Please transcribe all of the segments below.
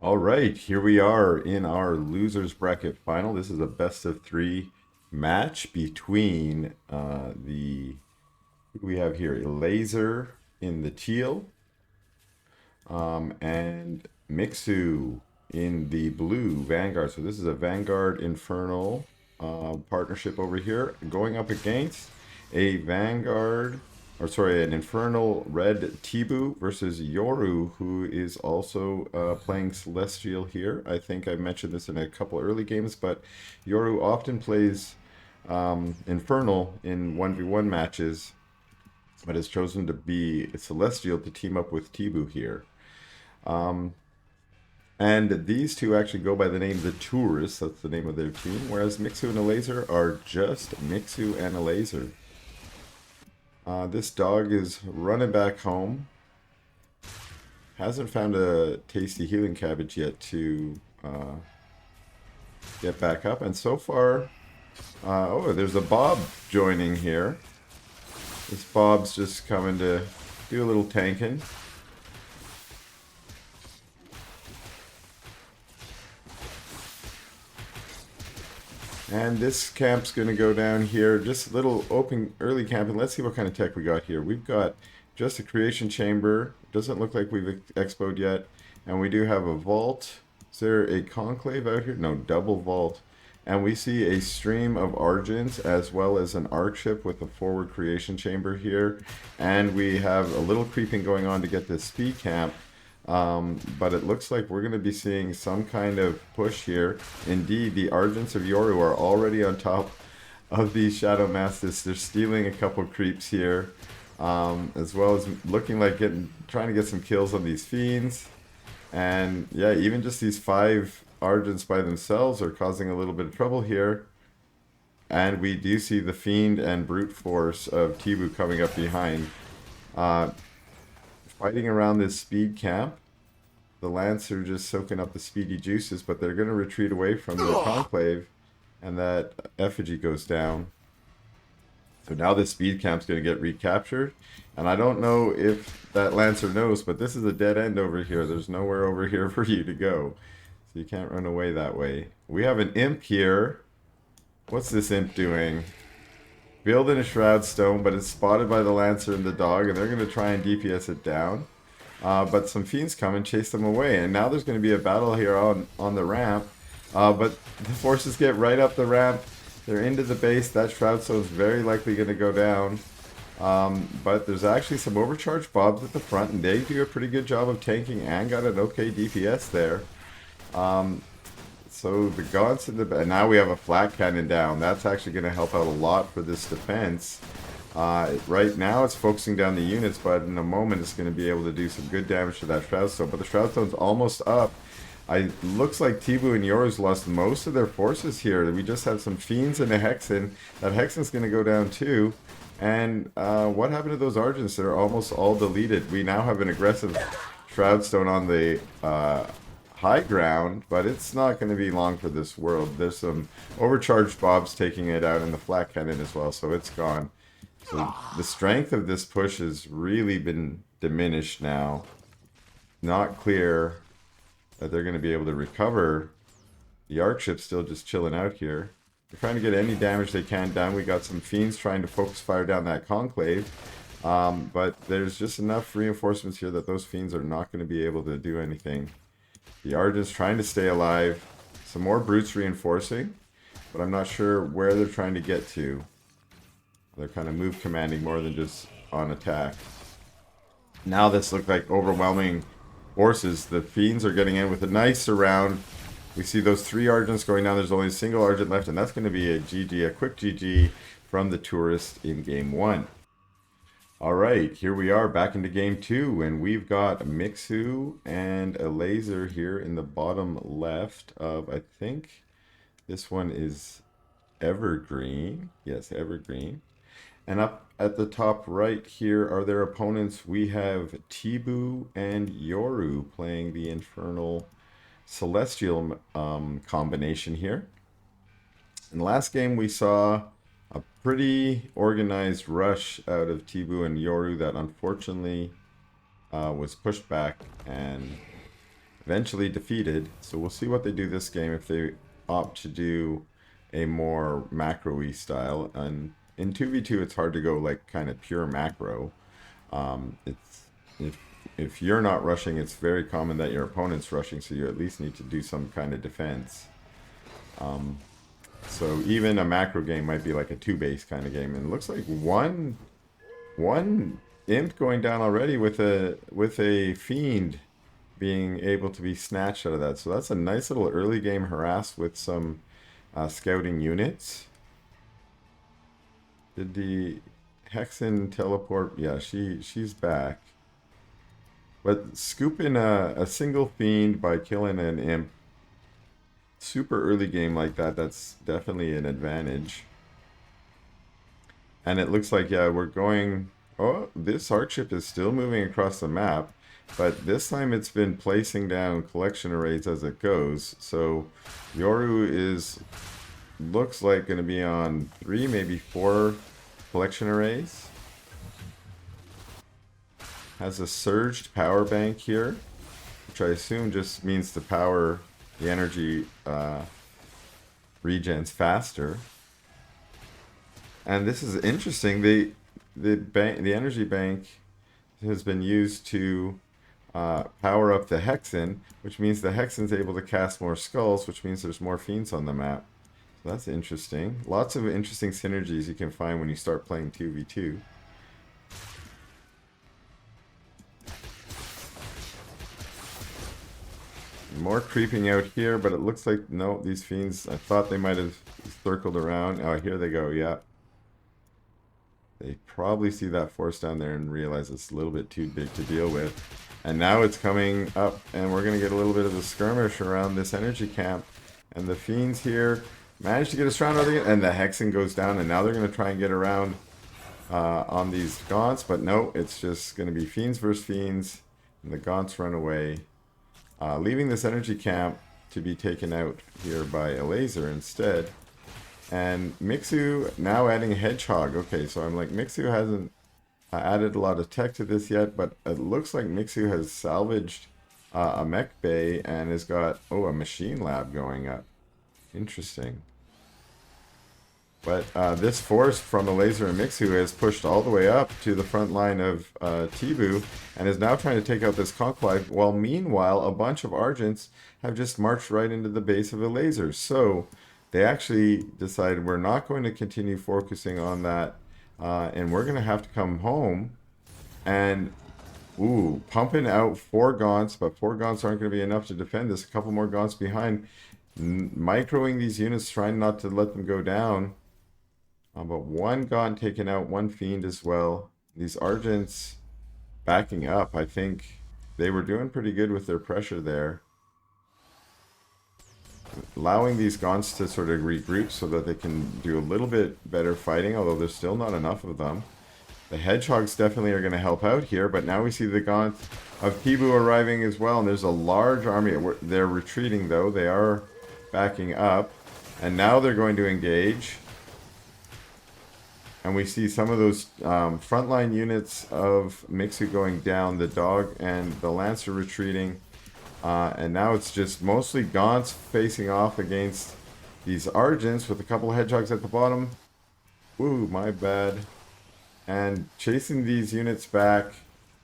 All right, here we are in our losers bracket final. This is a best of three match between who do we have here, Elazer in the teal, and Mixu in the blue Vanguard. So this is a Vanguard Infernal partnership over here, going up against a Vanguard, or sorry, an Infernal Red Teebo versus Yoru, who is also playing Celestial here. I think I mentioned this in a couple early games, but Yoru often plays Infernal in 1v1 matches, but has chosen to be Celestial to team up with Teebo here. And these two actually go by the name TheTourists. That's the name of their team. Whereas Mixu and Elazer are just Mixu and Elazer. This dog is running back home. Hasn't found a tasty healing cabbage yet to get back up. And so far, oh, there's a Bob joining here. This Bob's just coming to do a little tanking. And this camp's going to go down here. Just a little open early camp. And let's see what kind of tech we got here. We've got just a creation chamber. Doesn't look like we've expoed yet. And we do have a vault. Is there a conclave out here? No, double vault. And we see a stream of Argents as well as an arc ship with a forward creation chamber here. And we have a little creeping going on to get this speed camp. But it looks like we're going to be seeing some kind of push here. Indeed, the Argents of Yoru are already on top of these Shadow Mastiffs. They're stealing a couple creeps here, as well as looking like trying to get some kills on these Fiends. And yeah, even just these 5 Argents by themselves are causing a little bit of trouble here. And we do see the Fiend and Brute Force of Teebo coming up behind. Fighting around this speed camp. The Lance are just soaking up the speedy juices, but they're going to retreat away from the conclave, and that effigy goes down. So now this speed camp's going to get recaptured, and I don't know if that Lancer knows, but this is a dead end over here. There's nowhere over here for you to go, so you can't run away that way. We have an imp here. What's this imp doing? Building a Shroud Stone, but it's spotted by the Lancer and the dog, and they're going to try and DPS it down. But some Fiends come and chase them away, and now there's going to be a battle here on the ramp. But the forces get right up the ramp. They're into the base. That Shroud Stone is very likely going to go down. But there's actually some overcharged Bobs at the front, and they do a pretty good job of tanking and got an okay DPS there. So the gods in the and now we have a flat cannon down. That's actually going to help out a lot for this defense. Right now it's focusing down the units, but in a moment it's going to be able to do some good damage to that Shroud Stone. But the Shroud Stone's almost up. Looks like Teebo and Yoru's lost most of their forces here. We just have some Fiends and a Hexen. That Hexen's going to go down too. And what happened to those Argents? They're almost all deleted. We now have an aggressive Shroud Stone on the high ground, but it's not going to be long for this world. There's some overcharged Bobs taking it out in the flat cannon as well, so it's gone. So the strength of this push has really been diminished now. Not clear that they're going to be able to recover. The arc ship's still just chilling out here. They're trying to get any damage they can down. We got some Fiends trying to focus fire down that conclave. But there's just enough reinforcements here that those Fiends are not going to be able to do anything. The Argent's trying to stay alive. Some more Brutes reinforcing, but I'm not sure where they're trying to get to. They're kind of move commanding more than just on attack. Now this looks like overwhelming forces. The Fiends are getting in with a nice surround. We see those 3 Argents going down. There's only a single Argent left, and that's going to be a GG, a quick GG from the Tourists in Game 1. Alright, here we are back into Game 2, and we've got Mixu and Elazer here in the bottom left of, I think, this one is Evergreen. Yes, Evergreen. And up at the top right here are their opponents. We have Teebo and Yoru playing the Infernal Celestial combination here. In the last game we saw a pretty organized rush out of Teebo and Yoru that unfortunately was pushed back, and eventually defeated. So we'll see what they do this game if they opt to do a more macro-y style. And in 2v2 it's hard to go like kind of pure macro. It's if you're not rushing, it's very common that your opponent's rushing, so you at least need to do some kind of defense. So even a macro game might be like a 2-base kind of game. And it looks like one imp going down already with a fiend being able to be snatched out of that. So that's a nice little early game harass with some scouting units. Did the Hexen teleport? Yeah, she's back. But scooping a single fiend by killing an imp, super early game like that, that's definitely an advantage. And it looks like, yeah, we're going... Oh, this hardship is still moving across the map, but this time it's been placing down collection arrays as it goes. So Yoru looks like going to be on 3, maybe 4 collection arrays. Has a surged power bank here, which I assume just means to power the energy regens faster. And this is interesting. The energy bank has been used to power up the Hexen, which means the Hexen's able to cast more skulls, which means there's more fiends on the map. So that's interesting. Lots of interesting synergies you can find when you start playing 2v2. More creeping out here, but it looks like, no, these fiends, I thought they might have circled around. Oh, here they go, yeah. They probably see that force down there and realize it's a little bit too big to deal with. And now it's coming up, and we're going to get a little bit of a skirmish around this energy camp. And the fiends here manage to get a strand out of it, and the Hexen goes down, and now they're going to try and get around on these gaunts. But no, it's just going to be fiends versus fiends, and the gaunts run away. Leaving this energy camp to be taken out here by Elazer instead. And Mixu now adding a hedgehog. Okay, so I'm like, Mixu hasn't added a lot of tech to this yet, but it looks like Mixu has salvaged a mech bay and has got, oh, a machine lab going up. Interesting. But this force from Elazer and Mixu has pushed all the way up to the front line of Teebo and is now trying to take out this conclave, while meanwhile a bunch of Argents have just marched right into the base of Elazer. So they actually decided we're not going to continue focusing on that, and we're going to have to come home and, ooh, pumping out 4 gaunts, but 4 gaunts aren't going to be enough to defend this. A couple more gaunts behind, microing these units, trying not to let them go down. But 1 gaunt taken out, 1 fiend as well. These Argents backing up. I think they were doing pretty good with their pressure there. Allowing these gaunts to sort of regroup so that they can do a little bit better fighting, although there's still not enough of them. The hedgehogs definitely are going to help out here, but now we see the gaunt of Teebo arriving as well, and there's a large army. They're retreating though, they are backing up, and now they're going to engage. And we see some of those frontline units of Mixu going down, the dog and the lancer retreating. And now it's just mostly gaunts facing off against these Argents with a couple of hedgehogs at the bottom. Ooh, my bad. And chasing these units back.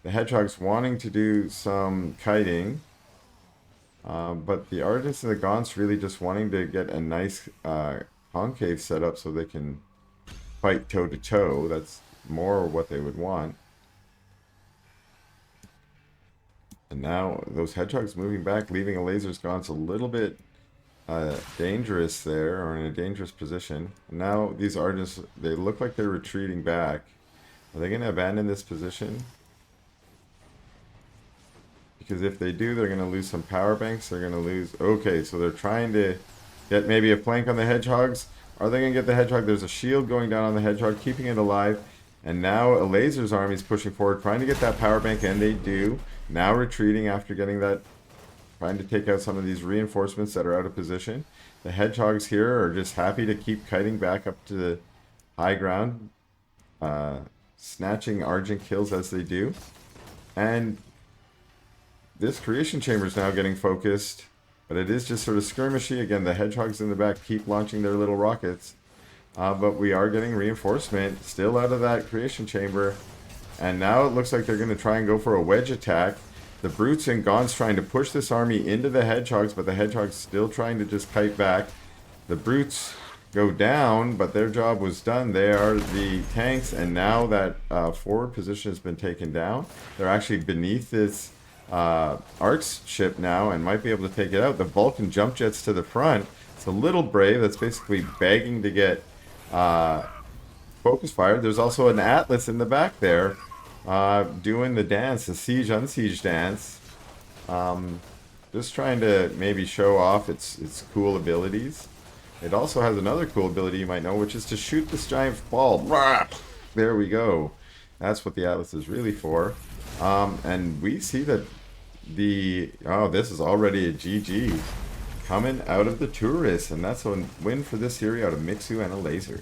The hedgehogs wanting to do some kiting. But the Argents and the gaunts really just wanting to get a nice concave set up so they can fight toe to toe. That's more what they would want. And now those hedgehogs moving back, leaving Elazer's gaunts a little bit dangerous there, or in a dangerous position. And now these Argents, they look like they're retreating back. Are they going to abandon this position? Because if they do, they're going to lose some power banks. They're going to lose... Okay, so they're trying to get maybe a flank on the hedgehogs. Are they going to get the hedgehog? There's a shield going down on the hedgehog, keeping it alive. And now Elazer's army is pushing forward, trying to get that power bank, and they do. Now retreating after getting that, trying to take out some of these reinforcements that are out of position. The hedgehogs here are just happy to keep kiting back up to the high ground, snatching Argent kills as they do. And this creation chamber is now getting focused, but it is just sort of skirmishy. Again, the hedgehogs in the back keep launching their little rockets. But we are getting reinforcement still out of that creation chamber. And now it looks like they're going to try and go for a wedge attack. The brutes and Gaun's trying to push this army into the hedgehogs, but the hedgehogs still trying to just kite back. The brutes go down, but their job was done. They are the tanks, and now that forward position has been taken down. They're actually beneath this Ark's ship now and might be able to take it out. The Vulcan jump jets to the front. It's a little brave. That's basically begging to get focus fire. There's also an Atlas in the back there doing the dance, the siege unsiege dance. Just trying to maybe show off its cool abilities. It also has another cool ability you might know, which is to shoot this giant ball. There we go. That's what the Atlas is really for. And we see that this is already a GG coming out of the Tourists, and that's a win for this series out of Mixu and Elazer.